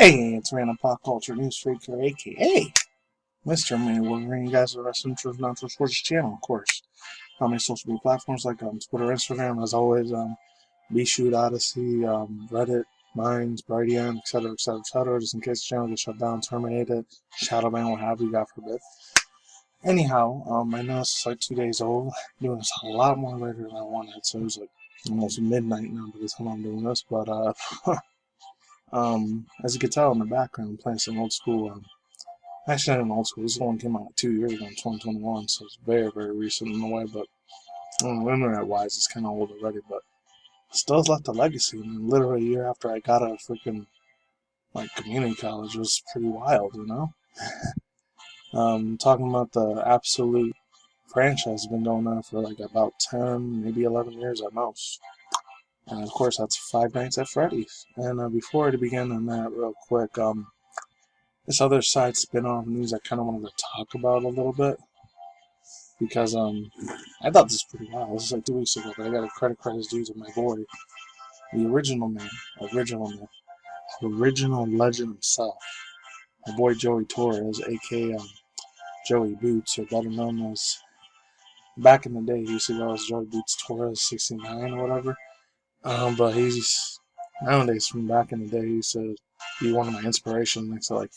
Hey, it's Random Pop Culture News Faker, aka Mr. Mayweather, bringing you guys the rest of the Untitled Sports channel, of course. On my social media platforms like Twitter, Instagram, as always, BShoot, Odyssey, Reddit, Minds, Brighteon, etc., etc., etc., just in case the channel gets shut down, terminated, shadowban, what have you, God forbid. Anyhow, I know it's like 2 days old, doing this a lot more later than I wanted, so it was like almost midnight now by the time I'm doing this, but, as you can tell in the background, I'm playing some old school, actually not an old school, this one came out 2 years ago in 2021, so it's very, very recent in a way, but, internet-wise, it's kind of old already, but still has left a legacy. I mean, literally a year after I got out of freaking, like, community college, it was pretty wild, you know? Talking about the absolute franchise has been going on for, like, about 10, maybe 11 years at most. And, of course, that's Five Nights at Freddy's. And before I begin on that real quick, this other side spin-off news I kind of wanted to talk about a little bit. Because, I thought this was pretty wild. This was like 2 weeks ago, but I got to credit his dues with my boy. The original legend himself. My boy Joey Torres, aka Joey Boots, or better known as, back in the day, he used to go as Joey Boots Torres 69 or whatever. But he's, nowadays, from back in the day, he used to be one of my inspirations next to like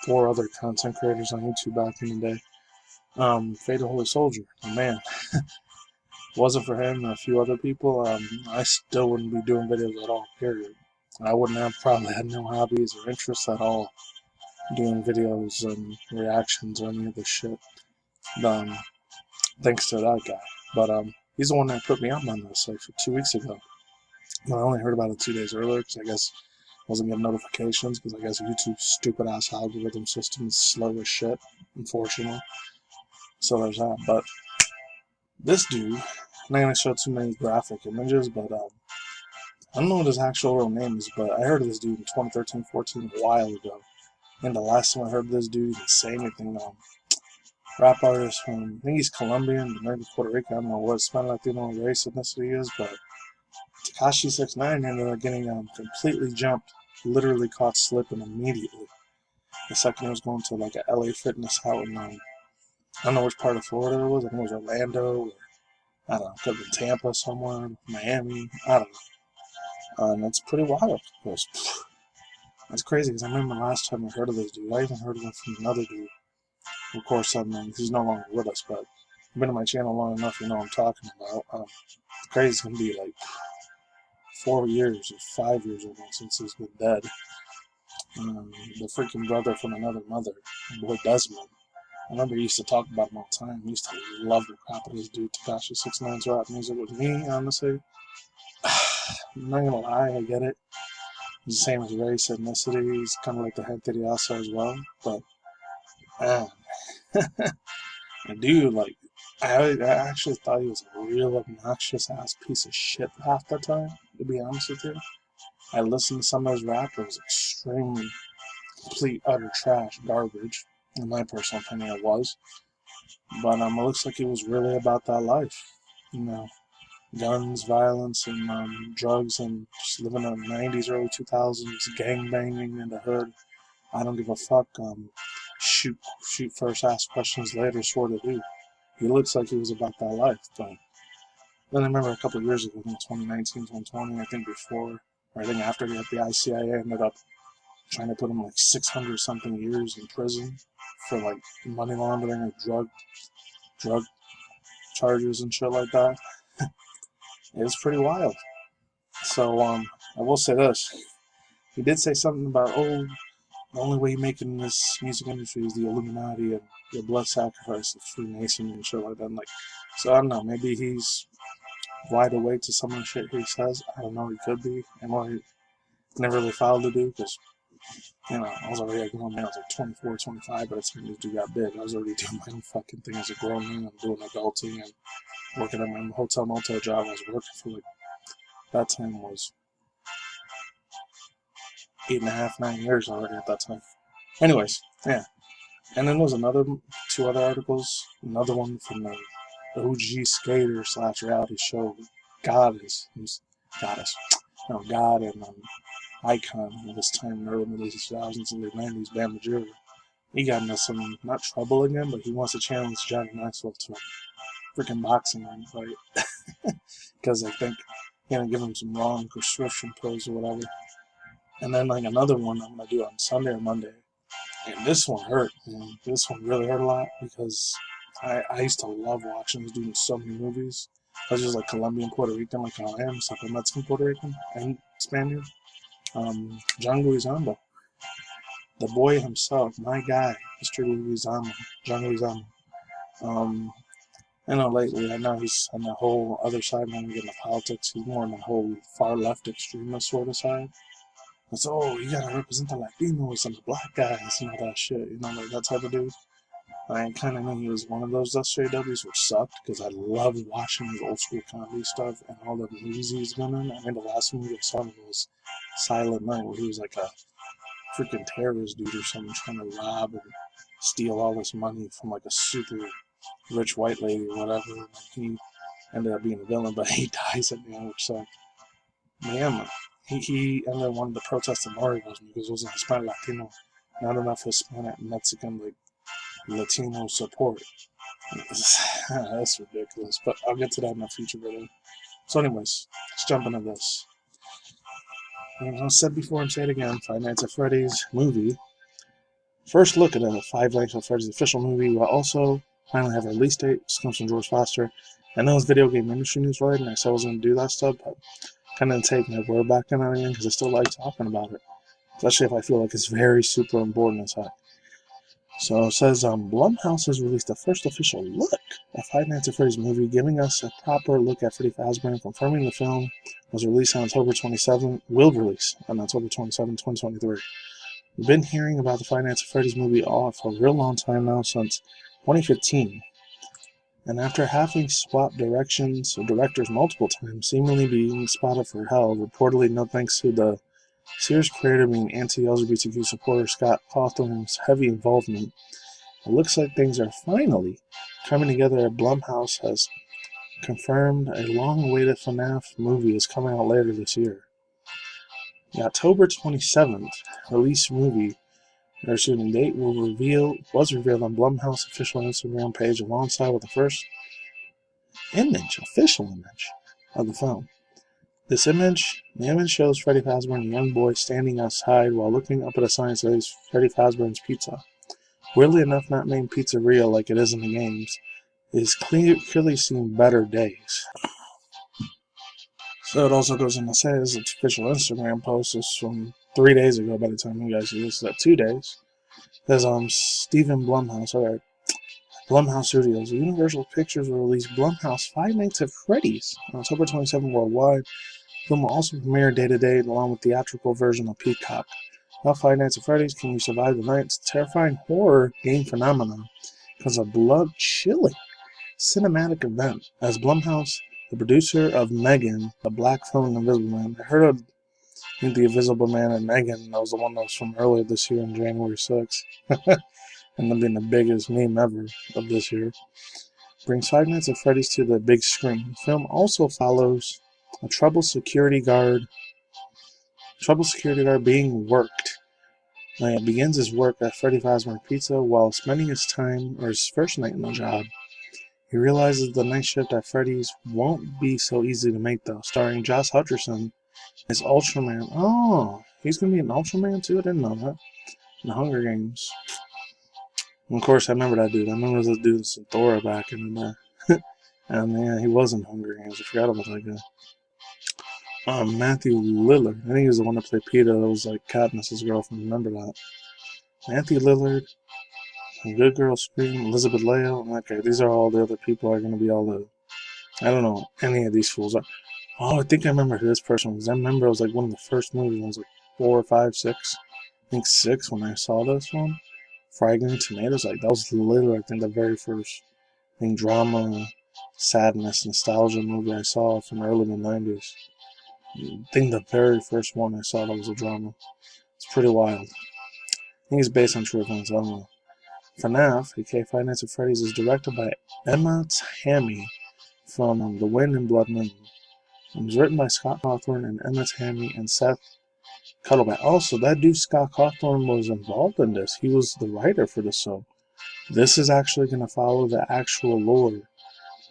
4 other content creators on YouTube back in the day. Fatal Holy Soldier, oh man. Wasn't for him and a few other people, I still wouldn't be doing videos at all, period. I wouldn't have probably had no hobbies or interests at all doing videos and reactions or any of this shit. Thanks to that guy. But he's the one that put me up on this like 2 weeks ago. I only heard about it 2 days earlier because I guess I wasn't getting notifications because I guess YouTube's stupid ass algorithm system is slow as shit, unfortunately. So there's that. But this dude, I'm not gonna show too many graphic images, but I don't know what his actual real name is, but I heard of this dude in 2013-14 a while ago. And the last time I heard of this dude say anything, rap artist from, I think he's Colombian, but maybe Puerto Rico, I don't know what Spanish Latino race ethnicity he is, but Tekashi 69 ended up getting completely jumped, literally caught slipping immediately. The second he was going to like a LA fitness out in, I don't know which part of Florida it was, I think it was Orlando, or I don't know, could have been Tampa somewhere, Miami, I don't know. And it's pretty wild, because that's crazy, because I remember last time I heard of this dude, I even heard of him from another dude. Of course, he's no longer with us, but I've been on my channel long enough, you know what I'm talking about. It's crazy, it's going to be like 4 years or 5 years almost since he's been dead. The freaking brother from another mother, my boy Desmond. I remember he used to talk about him all the time. He used to love the crap of this dude, Tekashi 69's rap music with me, honestly. I'm not gonna lie, I get it. He's the same as race, ethnicity. He's kind of like the head also as well. But, man. The dude, like, I actually thought he was a real obnoxious ass piece of shit half the time, to be honest with you. I listened to some of his rap, it was extremely complete, utter trash, garbage. In my personal opinion, it was. But it looks like he was really about that life. You know, guns, violence, and drugs, and just living in the 90s, early 2000s, gang banging in the hood. I don't give a fuck. Shoot first, ask questions later, sort of dude. He looks like he was about that life. But then I remember a couple of years ago, in 2019, 2020, I think before, or I think after the FBI, CIA ended up trying to put him like 600 something years in prison for like money laundering or drug charges and shit like that. It was pretty wild. So I will say this. He did say something about, the only way you make it in this music industry is the Illuminati and your blood sacrifice of Freemason and shit like that. Like, so I don't know, maybe he's wide awake to some of the shit he says. I don't know, he could be. And I never really followed the dude because, you know, I was already a grown man. I was like 24, 25, by the time this dude got big. I was already doing my own fucking thing as a grown man. I'm doing adulting and working at my hotel motel job. I was working for like, that time was 8.5, 9 years already at that time. Anyways, yeah. And then there was 2 other articles. Another one from the OG skater / reality show, God and icon of his time in the early middle 2000s and late 90s, Bam Margera. He got into some, not trouble again, but he wants to challenge Johnny Knoxville to a freaking boxing ring fight. Because I think give him some wrong prescription pills or whatever. And then like another one I'm going to do on Sunday or Monday. And this one hurt, man. This one really hurt a lot because I used to love watching this dude in so many movies. I was just like Colombian, Puerto Rican, like how I am, except I'm Mexican, Puerto Rican, and Spaniard. John Leguizamo. The boy himself, my guy, Mr. Leguizamo, John Leguizamo. I know lately, I know he's on the whole other side, when we get into politics, he's more on the whole far left extremist sort of side. It's, oh, you gotta represent the Latinos and the black guys and all that shit, like that type of dude. I kind of knew he was one of those SJWs, which sucked, because I loved watching his old school comedy stuff and all the movies he's been in. I mean, the last movie I saw him was Silent Night, where he was like a freaking terrorist dude or something, trying to rob and steal all this money from like a super rich white lady or whatever. And he ended up being a villain, but he dies at the end, which sucked. Man, he ended up wanting to protest the Mario's because it wasn't Hispanic Latino, not enough Hispanic Mexican like Latino support. That's ridiculous, but I'll get to that in a future video. So anyways, let's jump into this. And I said before and say it again, Five Nights at Freddy's movie. First look at a Five Nights at Freddy's official movie will also finally have a release date. This comes from George Foster. I know it's video game industry news related, and I said I was going to do that stuff, but kind of take my word back in on it again because I still like talking about it, especially if I feel like it's very super important as heck. So it says, Blumhouse has released the first official look at Five Nights at Freddy's movie, giving us a proper look at Freddy Fazbear, confirming the film was released on October 27, will release on October 27, 2023. We've been hearing about the Five Nights at Freddy's movie for a real long time now, since 2015. And after having swapped directors multiple times, seemingly being spotted for hell, reportedly no thanks to the series creator being anti-LGBTQ supporter Scott Cawthon's heavy involvement, it looks like things are finally coming together. Blumhouse has confirmed a long-awaited FNAF movie is coming out later this year. The October 27th release date was revealed on Blumhouse official Instagram page alongside with the first official image of the film. The image shows Freddy Fazbear and a young boy standing outside while looking up at a sign that says Freddy Fazbear's Pizza. Weirdly enough, not named Pizzeria like it is in the games. It is clearly seen better days. So it also goes on to say this official Instagram post is from 3 days ago by the time you guys see this. Is 2 days. It says Stephen Blumhouse, alright. Blumhouse Studios. Universal Pictures will release Blumhouse Five Nights at Freddy's on October 27 worldwide. The film will also premiere day-to-day along with the theatrical version of Peacock. How Five Nights at Freddy's Can You Survive the Night? It's a terrifying horror game phenomenon because of blood-chilling cinematic event. As Blumhouse, the producer of Megan, the black film Invisible Man. I heard of The Invisible Man and Megan. That was the one that was from earlier this year on January 6th. And them being the biggest meme ever of this year. Brings Five Nights at Freddy's to the big screen. The film also follows a troubled security guard being worked. It begins his work at Freddy Fazbear Pizza while spending his first night in the job. He realizes the night shift at Freddy's won't be so easy to make though. Starring Josh Hutcherson as Ultraman. Oh, he's gonna be an Ultraman too? I didn't know that. In the Hunger Games. And of course, I remember that dude. I remember this dude in Thor back in the day. And yeah, he was in Hunger Games. I forgot about that guy. Matthew Lillard. I think he was the one that played Peeta. That was like Katniss's girlfriend. Remember that? Matthew Lillard. Good Girl Scream. Elizabeth Leo. Okay, these are all the other people are going to be all the... I don't know any of these fools. Oh, I think I remember who this person was. I remember it was like one of the first movies. It was like 4 or 5, 6. I think 6 when I saw this one. Fried Green Tomatoes. Like, that was literally, I think, the very first drama, sadness, nostalgia movie I saw from early in the 90s. I think the very first one I saw that was a drama. It's pretty wild. I think it's based on true events. I don't know. FNAF, aka Five Nights at Freddy's, is directed by Emma Tammy from The Wind and Blood Moon. It was written by Scott Cawthon and Emma Tammy and Seth Cuddleback. Also, that dude Scott Cawthon was involved in this. He was the writer for this, so this is actually going to follow the actual lore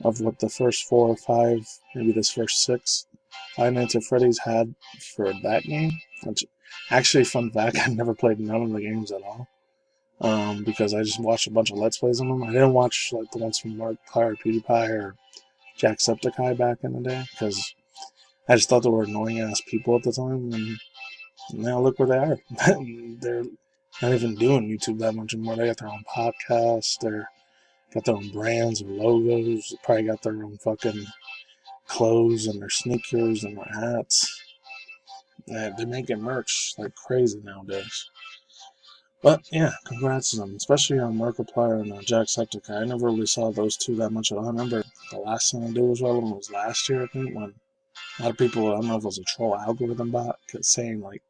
of what the first 4 or 5, maybe this first 6 Five Nights at Freddy's had for that game. Which, actually, fun fact, I never played none of the games at all. Because I just watched a bunch of Let's Plays on them. I didn't watch like the ones from Marky or PewDiePie or Jacksepticeye back in the day, because I just thought they were annoying ass people at the time, and now look where they are. They're not even doing YouTube that much anymore. They got their own podcasts, they're got their own brands or logos, they probably got their own fucking clothes and their sneakers and their hats. They're making merch like crazy nowadays. But yeah, congrats to them, especially on Markiplier and Jacksepticeye. I never really saw those two that much at all. I remember the last thing I did was relevant was last year, I think, when a lot of people, I don't know if it was a troll algorithm bot, kept saying like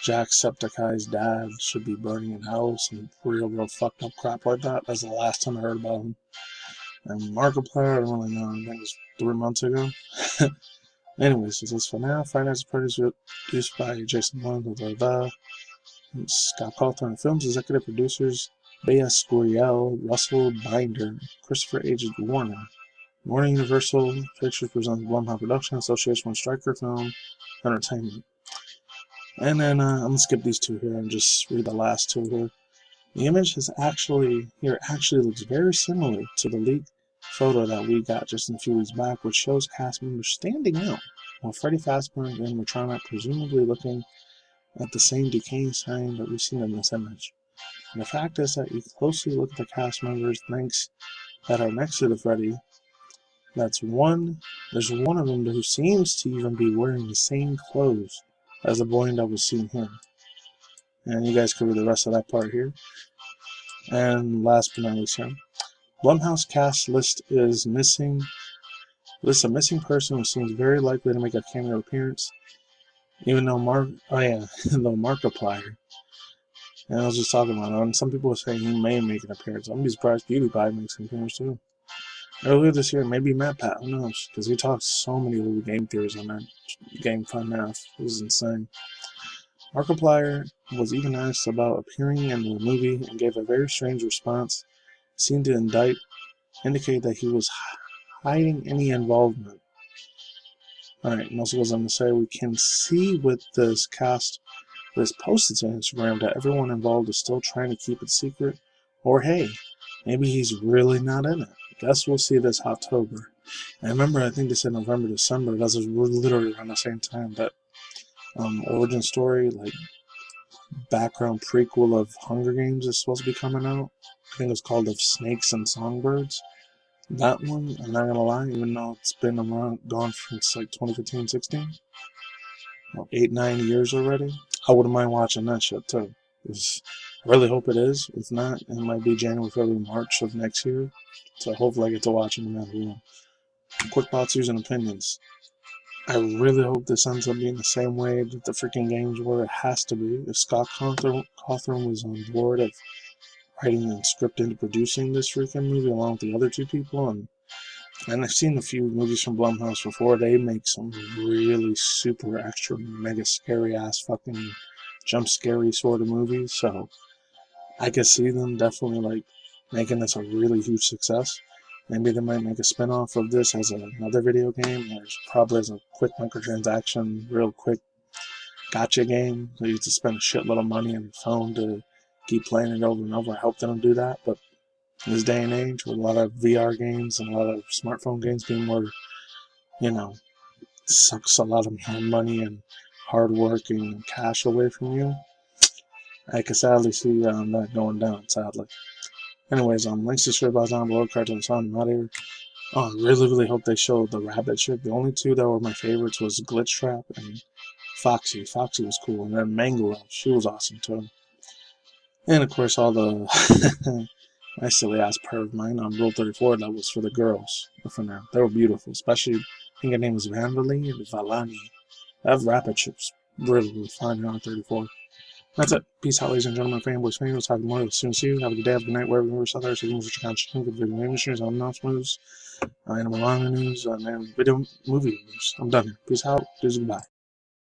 Jacksepticeye's dad should be burning in hell, some real fucked up crap like that. That's the last time I heard about him. And Markiplier, I don't really know, I think it was 3 months ago. Anyways, this is FNAF, Five Nights at Freddy's, produced by Jason Blum, Scott Cawthon Films, executive producers, Bea Scoriel, Russell Binder, Christopher H. Warner. Warner Universal Pictures presents Blumhouse Production Association with Striker Film Entertainment. And then I'm going to skip these two here and just read the last two here. The image is actually looks very similar to the leaked photo that we got just a few weeks back, which shows cast members standing out, while Freddy Fazbear and animatronic presumably looking at the same decaying sign that we've seen in this image. And the fact is that you closely look at the cast members that are next to the Freddy. There's one of them who seems to even be wearing the same clothes as the boy that was seen here. And you guys can read the rest of that part here. And last but not least here, Blumhouse cast list is missing. Lists a missing person who seems very likely to make a cameo appearance. Even though though Markiplier. And I was just talking about it, and some people are saying he may make an appearance. I'm surprised PewDiePie makes an appearance too. Earlier this year, maybe mattpatt, who knows? Because he talks so many little game theories on that game FNAF. It was insane. Markiplier was even asked about appearing in the movie and gave a very strange response. Seemed to indicate that he was hiding any involvement. Alright, and also goes on to say, we can see with this cast was posted to Instagram that everyone involved is still trying to keep it secret. Or hey, maybe he's really not in it. Guess we'll see this October. And remember, I think they said November, December. That's literally around the same time that origin story, like background prequel of Hunger Games is supposed to be coming out. I think it's called Of Snakes and Songbirds. That one, I'm not gonna lie, even though it's been gone since like 2015-16, 8-9 years already, I wouldn't mind watching that shit too. I really hope it is. If not, it might be January, February, March of next year. So hopefully I get to watch it no matter what. Quick thoughts, views, and opinions. I really hope this ends up being the same way that the freaking games were. It has to be. If Scott Cawthon was on board of writing and scripting and producing this freaking movie along with the other two people, and I've seen a few movies from Blumhouse before. They make some really super extra mega scary ass fucking jump scary sort of movies, so I could see them definitely like making this a really huge success. Maybe they might make a spin-off of this as another video game, or probably as a quick microtransaction, real quick gotcha game. So you have to spend a shitload of money on your phone to keep playing it over and over. I hope they don't do that, but in this day and age, with a lot of VR games and a lot of smartphone games being more, sucks a lot of more money and hard work and cash away from you, I can sadly see that going down, sadly. Anyways, links to share down below, cards on sound, I'm out here. Oh, I really hope they show the rabbit chick. The only two that were my favorites was Glitch Trap and Foxy. Foxy was cool, and then Mango, she was awesome too. And of course, all the my silly ass pair of mine on Rule 34 that was for the girls. For now, they were beautiful, especially I think her name was Vanvali and Valani. That rabbit chick's really fine on 34. That's it. Peace out, ladies and gentlemen, fanboys, fans. Talk more. Soon see you. Have a good day. Have a good night. Wherever you are, out there. So you can watch your good video game news, announcement news, animal manga news, and video movie news. I'm done here. Peace out. Peace goodbye.